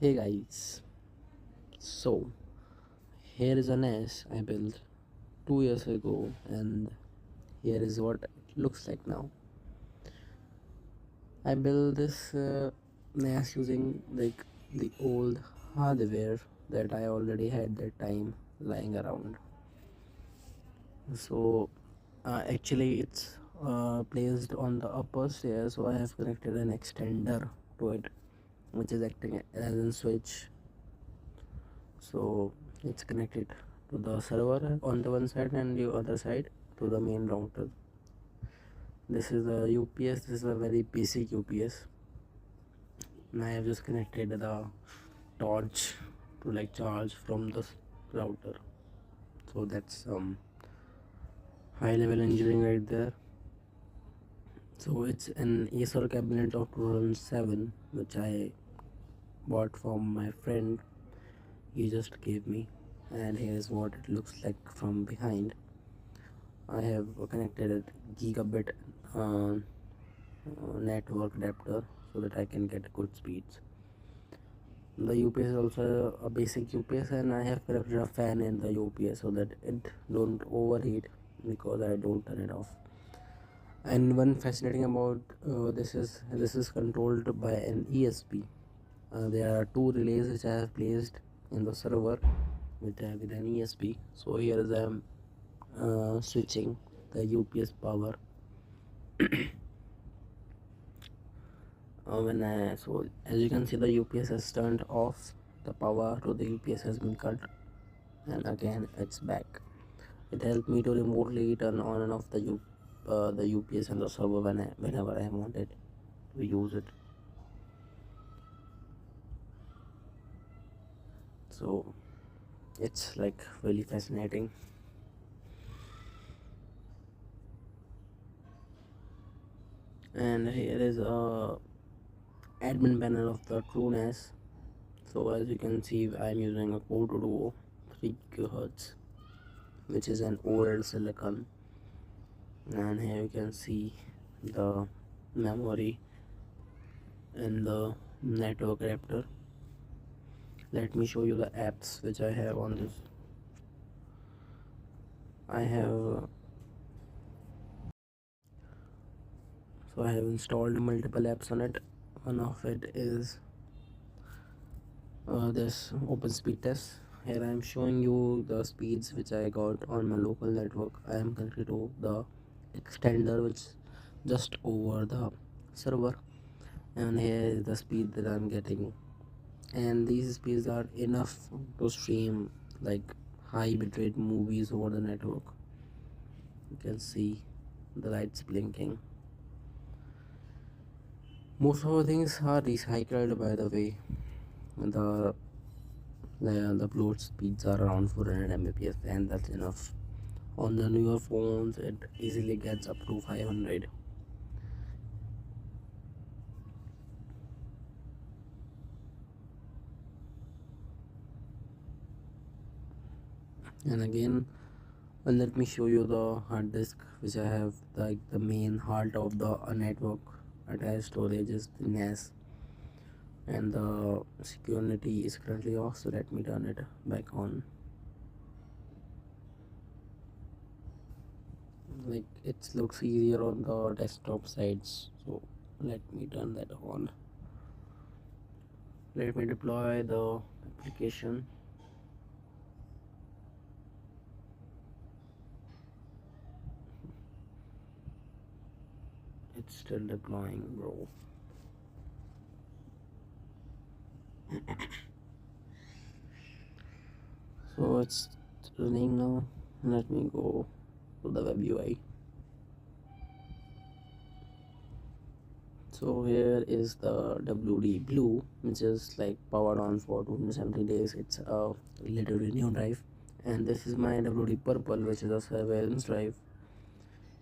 Hey guys, so here is a NAS I built 2 years ago, and here is what it looks like now. I built this NAS using like the old hardware that I already had that time lying around. So actually, it's placed on the upper stair, so I have connected an extender to it, which is acting as a switch. So it's connected to the server on the one side and the other side to the main router. This is a UPS. This is a very basic UPS. And I have just connected the torch to like charge from the router. So that's high level engineering right there. So it's an Acer cabinet of 2007 which I bought from my friend. He just gave me, and here's what it looks like from behind. I have connected a gigabit network adapter so that I can get good speeds. The UPS is also a basic UPS, and I have connected a fan in the UPS so that it don't overheat because I don't turn it off. And one fascinating about this is controlled by an ESP. There are two relays which I have placed in the server with an ESP. So here is I am switching the UPS power. So as you can see, the UPS has turned off, the power to the UPS has been cut, and again it's back. It helped me to remotely turn on and off the UPS and the server whenever I wanted to use it. So it's like really fascinating. And here is a admin panel of the TrueNAS. So as you can see, I'm using a Core 2 3 GHz, which is an old silicon. And here you can see the memory and the network adapter. Let me show you the apps which I have on this. I have installed multiple apps on it. One of it is this open speed test. Here I am showing you the speeds which I got on my local network. I am connected to the extender which just over the server, and here is the speed that I'm getting, and these speeds are enough to stream like high bitrate movies over the network. You can see the lights blinking. Most of the things are recycled, by the way. The the upload speeds are around 400 Mbps, and that's enough. On the newer phones, it easily gets up to 500. And again, let me show you the hard disk which I have. Like the main heart of the network attached storage is the NAS, and the security is currently off, so let me turn it back on. Like it looks easier on the desktop sides, so let me turn that on. Let me deploy the application. It's still deploying, bro. So it's running now. Let me go to the web UI. So here is the WD blue, which is like powered on for 270 days. It's a relatively new drive. And this is my WD purple, which is a surveillance drive,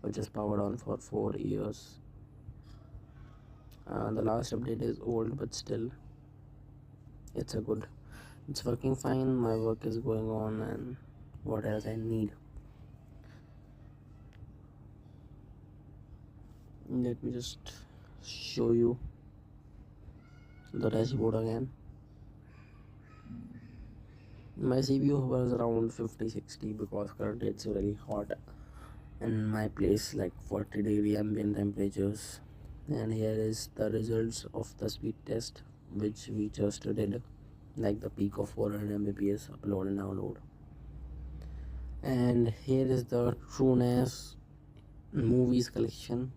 which is powered on for 4 years. The last update is old, but still it's working fine. My work is going on, and what else I need. Let me just show you the dashboard again. My CPU was around 50-60 because currently it's very hot in my place, like 40-degree ambient temperatures. And here is the results of the speed test which we just did, like the peak of 400 Mbps upload and download. And here is the TrueNAS movies collection.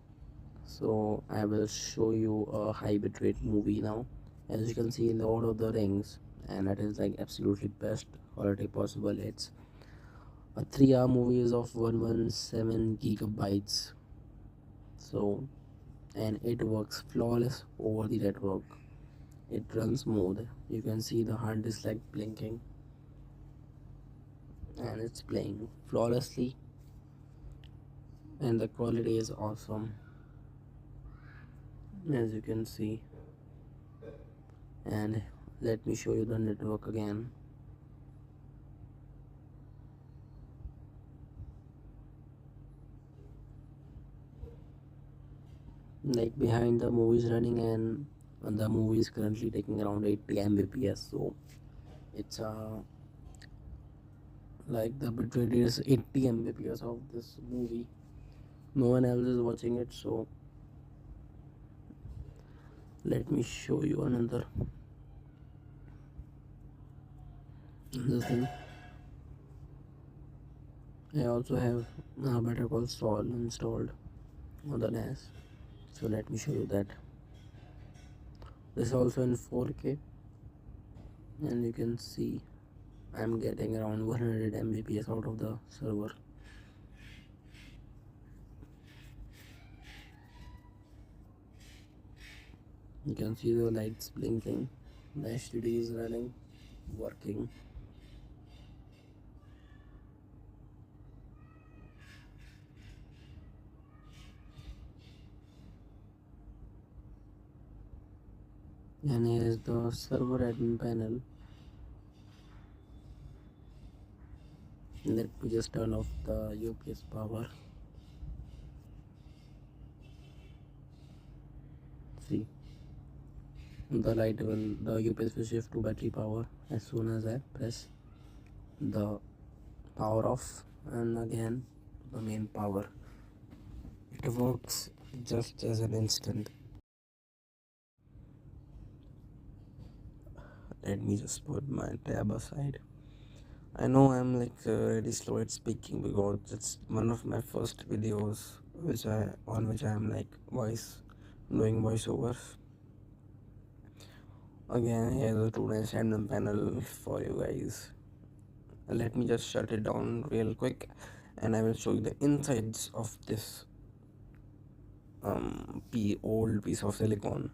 So I will show you a high bitrate movie now. As you can see, in the Lord of the Rings, and it is like absolutely best quality possible. It's a 3-hour movie is of 117 gigabytes. So, and it works flawless over the network. It runs smooth. You can see the hard disk like blinking, and it's playing flawlessly, and the quality is awesome, as you can see. And let me show you the network again. Like behind the movie is running, and the movie is currently taking around 80 Mbps. So it's like the bitrate is 80 Mbps of this movie. No one else is watching it. So let me show you another thing. I also have Better Call Saul installed on the NAS. So let me show you that. This is also in 4K, and you can see I'm getting around 100 Mbps out of the server. You can see the lights blinking, the HDD is running, working. And here is the server admin panel. Let me just turn off the UPS power. See, the UPS will shift to battery power as soon as I press the power off, and again the main power. It works just as an instant. Let me just put my tab aside. I know I'm like really slow at speaking because it's one of my first videos which I am like doing voiceovers. Again, here's a TrueNAS random panel for you guys. Let me just shut it down real quick, and I will show you the insides of this old piece of silicon.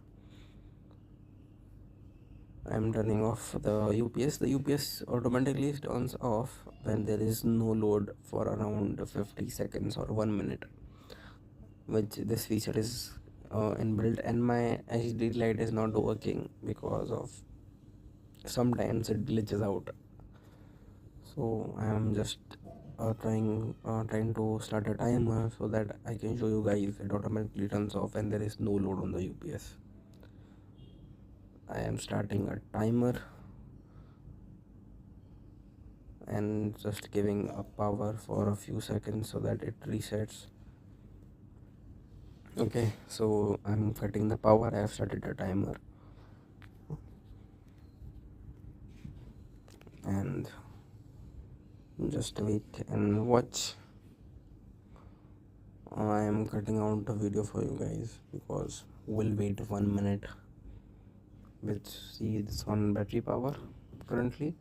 I'm turning off the UPS. The UPS automatically turns off when there is no load for around 50 seconds or 1 minute, which this feature is inbuilt, and my HD light is not working because of sometimes it glitches out. So I am just trying to start a timer so that I can show you guys it automatically turns off when there is no load on the UPS. I am starting a timer and just giving a power for a few seconds so that it resets. Okay, so I'm cutting the power. I have started a timer, and just wait and watch. I am cutting out the video for you guys because we'll wait 1 minute, which see it's on battery power currently,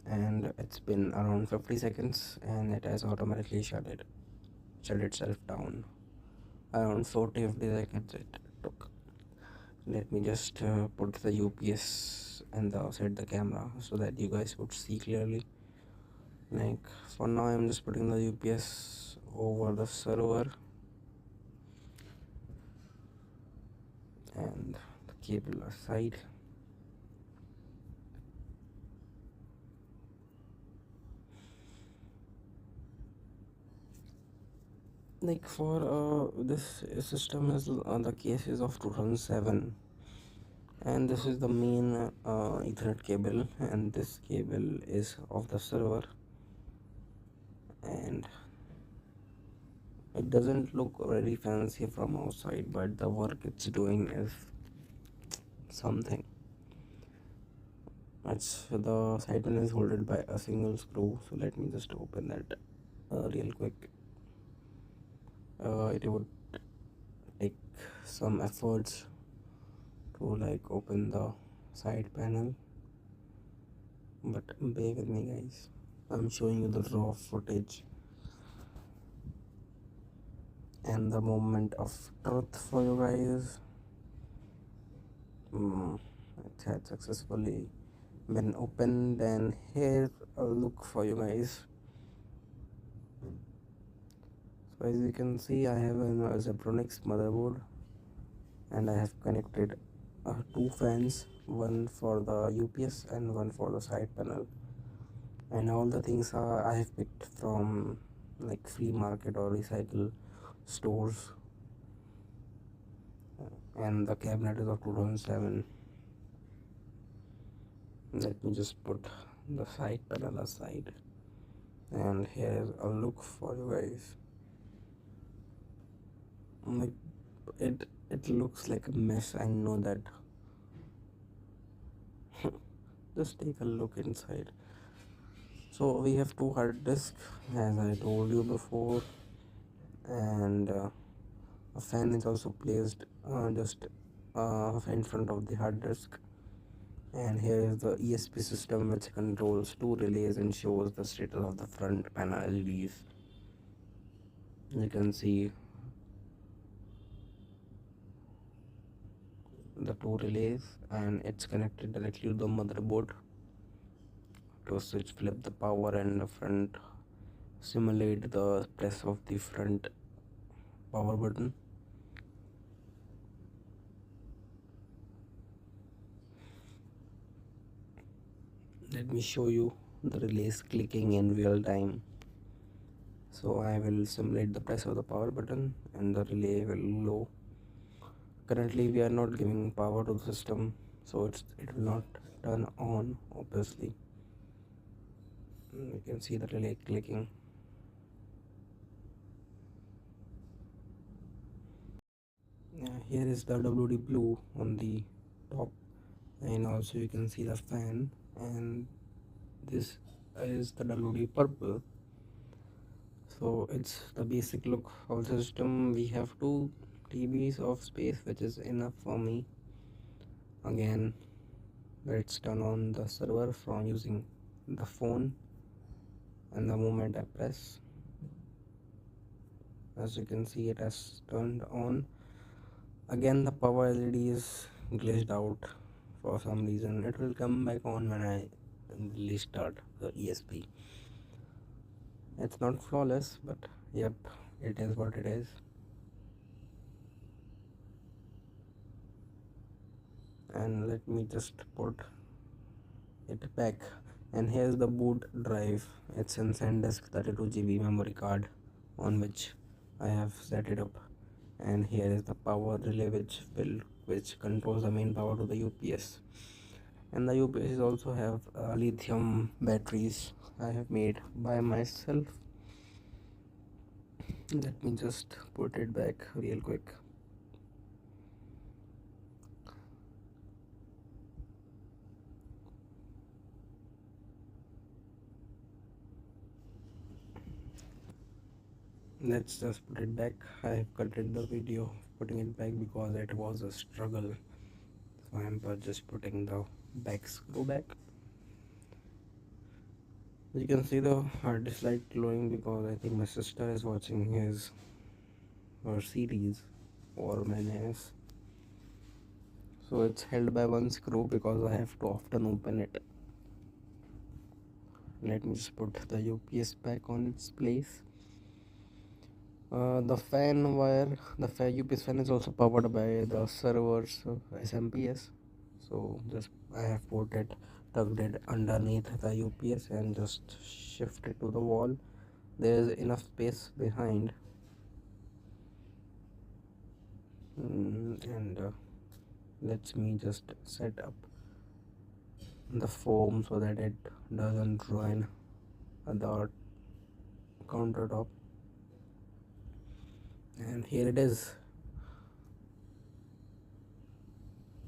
and it's been around 50 seconds and it has automatically shut itself down. Around 40-50 seconds it took. Let me just put the UPS and set the camera so that you guys would see clearly. Like for now I'm just putting the UPS over the server and the cable aside. Like for this system is the cases of 2007, And this is the main Ethernet cable, and this cable is of the server, and it doesn't look very fancy from outside, but the work it's doing is something. It's the side panel is holded by a single screw, so let me just open that real quick. It would take some efforts to like open the side panel, but bear with me guys. I'm showing you the raw footage and the moment of truth for you guys. It had successfully been opened, and here a look for you guys. So as you can see, I have an Zebronics motherboard, and I have connected two fans, one for the UPS and one for the side panel, and all the things I have picked from like flea market or recycle stores, and the cabinet is of 2007. Let me just put the side panel aside, and here's a look for you guys. Like it looks like a mess, I know that. Just take a look inside. So we have two hard disks, as I told you before, and a fan is also placed just in front of the hard disk. And here is the ESP system, which controls two relays and shows the status of the front panel LEDs. You can see the two relays, and it's connected directly to the motherboard. To switch, flip the power and the front, simulate the press of the front power button. Let me show you the relays clicking in real time. So I will simulate the press of the power button and the relay will glow. Currently we are not giving power to the system, so it will not turn on, obviously. You can see the relay clicking. Here is the WD blue on the top, and also you can see the fan, and this is the WD purple. So it's the basic look of the system. We have 2 TBs of space, which is enough for me. Again, let's turn on the server from using the phone, and the moment I press, as you can see, it has turned on. Again, the power LED is glitched out for some reason. It will come back on when I restart the ESP. It's not flawless, but yep, it is what it is. And let me just put it back. And here's the boot drive. It's in SanDisk 32 GB memory card, on which I have set it up. And here is the power relay, which controls the main power to the UPS. And the UPS also have lithium batteries I have made by myself. Let me just put it back real quick. Let's just put it back. I have cutted the video putting it back because it was a struggle, so I'm just putting the back screw back. You can see the hard disk light glowing because I think my sister is watching her series or my NAS. So it's held by one screw because I have to often open it. Let me just put the UPS back on its place. The fan wire, UPS fan is also powered by the server's SMPS. So just I have put it, tucked it underneath the UPS and just shift it to the wall. There is enough space behind, and Let me just set up the foam so that it doesn't ruin the countertop. And here it is.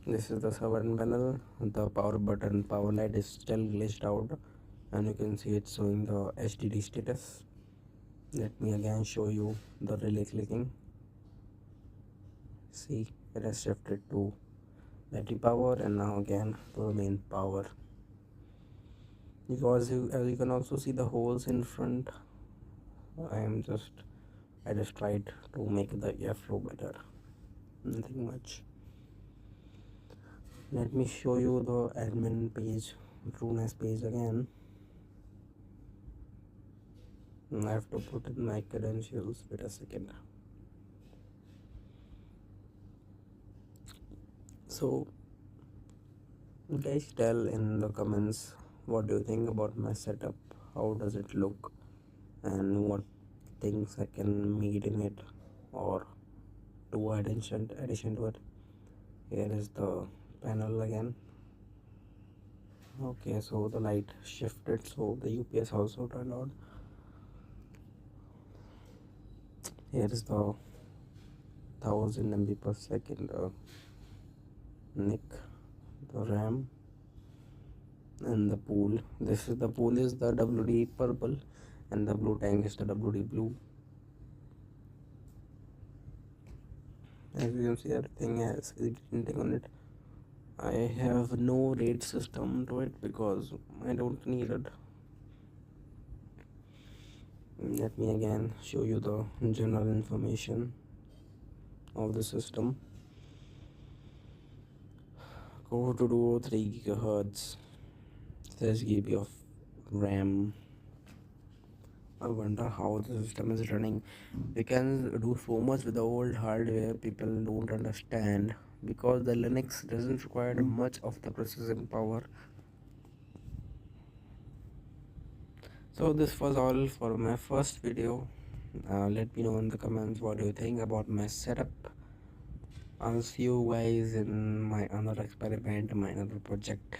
This is the server panel. The power button power light is still glitched out, and you can see it's showing the HDD status. Let me again show you the relay clicking. See, it has shifted to battery power and now again to the main power. Because as you can also see the holes in front, I just tried to make the airflow better, nothing much. Let me show you the admin page, TrueNAS page again. I have to put in my credentials. Wait a second. So guys, tell in the comments what do you think about my setup, how does it look, and what things I can meet in it or do addition to it. Here is the panel again. Okay, so the light shifted, so the UPS also turned on. Here is the 1000 MB per second NIC, the RAM, and the pool. The pool is the WD purple, and the blue tank is the WD blue. As you can see, everything has printing on it. I have no rate system to it because I don't need it. Let me again show you the general information of the system. Core to do 3 GHz, 6 GB of RAM. I wonder how the system is running. We can do so much with the old hardware people don't understand, because the Linux doesn't require much of the processing power. So this was all for my first video. Let me know in the comments what do you think about my setup. I'll see you guys in my another experiment, my another project.